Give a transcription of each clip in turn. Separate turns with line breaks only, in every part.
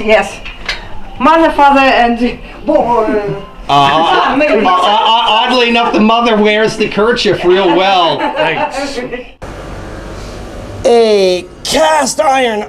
yes. Mother, father, and boy.
Oddly enough, the mother wears the kerchief real well. Thanks.
A cast iron,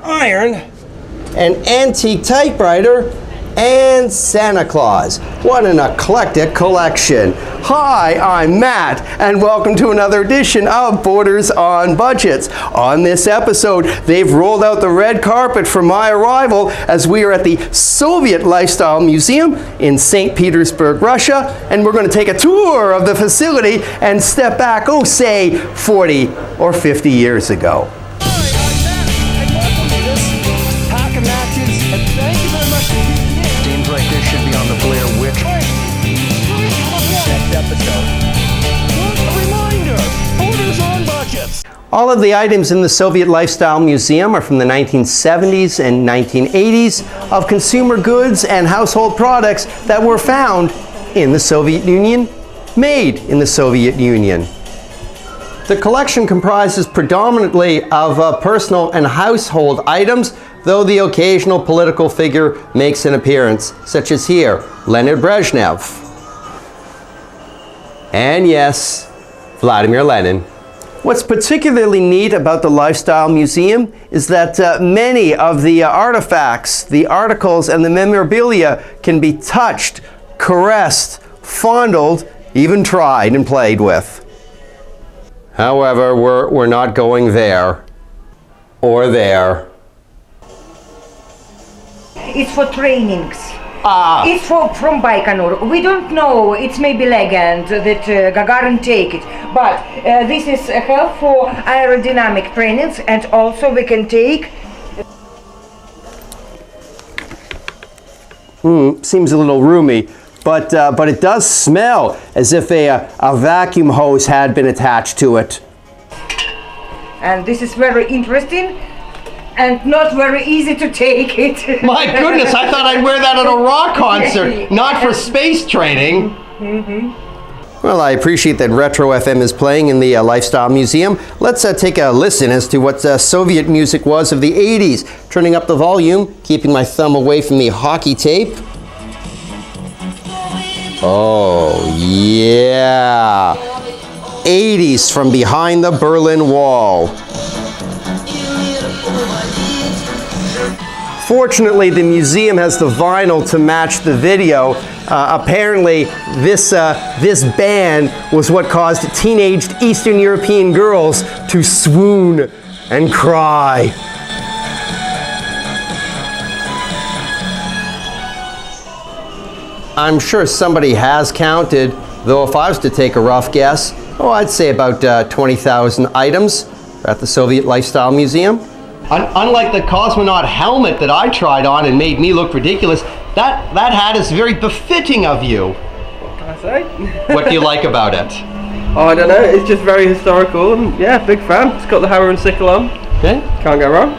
an antique typewriter, and Santa Claus. What an eclectic collection. Hi, I'm Matt, and welcome to another edition of Borders on Budgets. On this episode, they've rolled out the red carpet for my arrival as we are at the Soviet Lifestyle Museum in St. Petersburg, Russia, and we're going to take a tour of the facility and step back, say 40 or 50 years ago. All of the items in the Soviet Lifestyle Museum are from the 1970s and 1980s of consumer goods and household products that were found in the Soviet Union, made in the Soviet Union. The collection comprises predominantly of personal and household items, though the occasional political figure makes an appearance, such as here, Leonid Brezhnev. And yes, Vladimir Lenin. What's particularly neat about the Lifestyle Museum is that many of the artifacts, the articles, and the memorabilia can be touched, caressed, fondled, even tried and played with. However, we're not going there or there.
It's for trainings. It's from Baikonur. We don't know, it's maybe legend that Gagarin take it, but this is help for aerodynamic trainings, and also we can take.
Seems a little roomy, but it does smell as if a vacuum hose had been attached to it.
And this is very interesting. And not very easy to take it.
My goodness, I thought I'd wear that at a rock concert, not for space training.
Mm-hmm.
Well, I appreciate that Retro FM is playing in the Lifestyle Museum. Let's take a listen as to what Soviet music was of the 80s. Turning up the volume, keeping my thumb away from the hockey tape. Oh, yeah. 80s from behind the Berlin Wall. Fortunately, the museum has the vinyl to match the video. Apparently, this band was what caused teenaged Eastern European girls to swoon and cry. I'm sure somebody has counted, though if I was to take a rough guess, I'd say about 20,000 items at the Soviet Lifestyle Museum.
Unlike the cosmonaut helmet that I tried on and made me look ridiculous, that hat is very befitting of you.
What can I say?
What do you like about it?
I don't know, it's just very historical, and yeah, big fan. It's got the hammer and sickle on.
Okay.
Can't go wrong.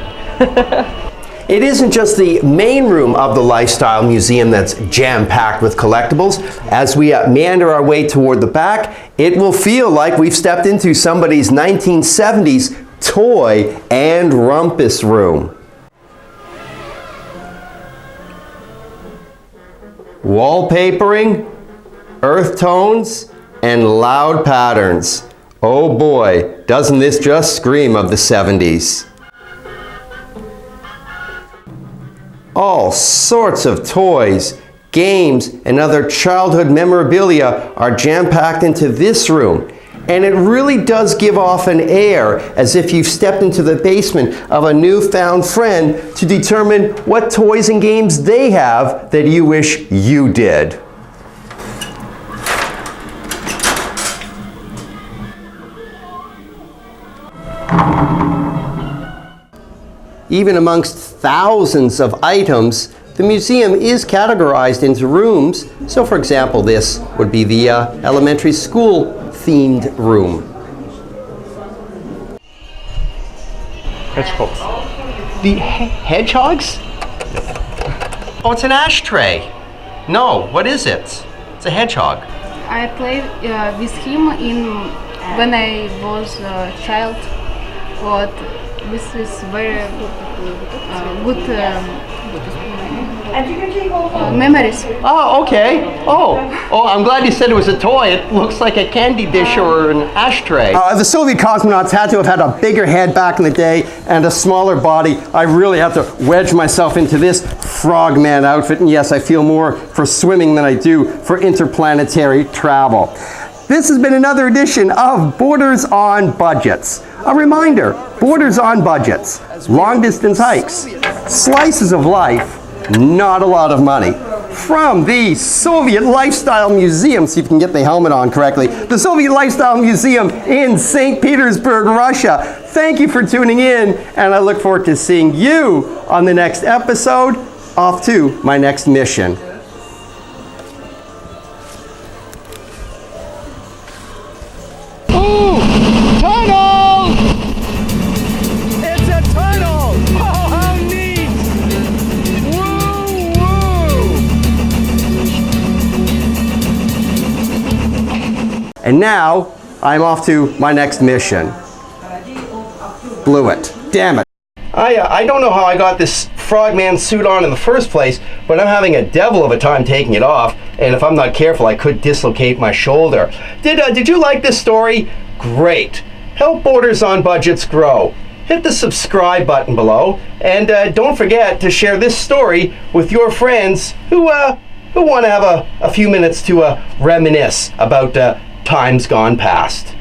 It isn't just the main room of the Lifestyle Museum that's jam-packed with collectibles. As we meander our way toward the back, it will feel like we've stepped into somebody's 1970s toy and rumpus room. Wallpapering, earth tones, and loud patterns. Oh boy, doesn't this just scream of the 70s. All sorts of toys, games, and other childhood memorabilia are jam-packed into this room. And it really does give off an air as if you've stepped into the basement of a newfound friend to determine what toys and games they have that you wish you did. Even amongst thousands of items, the museum is categorized into rooms. So for example, this would be the elementary school themed room.
Hedgehogs.
The hedgehogs? Oh, it's an ashtray. No, what is it? It's a hedgehog.
I played with him when I was a child. But this is very good
And you can take all of them.
memories.
Oh, okay. Oh, I'm glad you said it was a toy. It looks like a candy dish or an ashtray.
The Soviet cosmonauts had to have had a bigger head back in the day and a smaller body. I really have to wedge myself into this frogman outfit. And yes, I feel more for swimming than I do for interplanetary travel. This has been another edition of Borders on Budgets. A reminder, Borders on Budgets, long distance hikes, slices of life, not a lot of money. From the Soviet Lifestyle Museum, see if you can get the helmet on correctly, the Soviet Lifestyle Museum in St. Petersburg, Russia. Thank you for tuning in, and I look forward to seeing you on the next episode. Off to my next mission. Tunnel! It's a tunnel! Oh, how neat! Woo, woo! And now, I'm off to my next mission. Blew it. Damn it. I don't know how I got this frogman suit on in the first place, but I'm having a devil of a time taking it off, and if I'm not careful, I could dislocate my shoulder. Did you like this story? Great. Help Borders on Budgets grow. Hit the subscribe button below, and don't forget to share this story with your friends who want to have a few minutes to reminisce about times gone past.